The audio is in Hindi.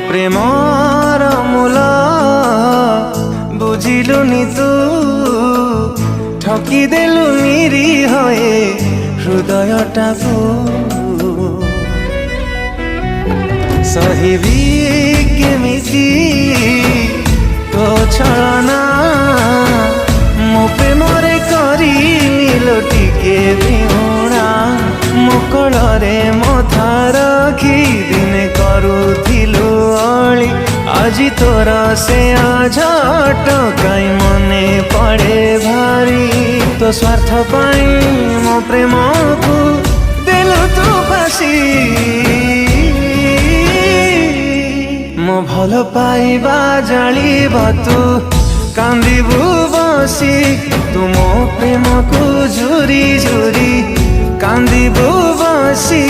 प्रेमर मूल बुझिलुनी तू ठकी देलु निरीह हृदयटाकू सहिबी केमिति तो छलना मो प्रेमरे करिलो टिके विहुणा मो कोलरे मथा रखी दिने करुथिलु अली आजी तोर से आझट काई मने पड़े भारी तो स्वार्थ पाई मो प्रेम को देलु तू फासी मो भल पाइबा जालिब तू कांदिबु बसी तू मो प्रेम को झुरी झुरी कांदिबु बसी।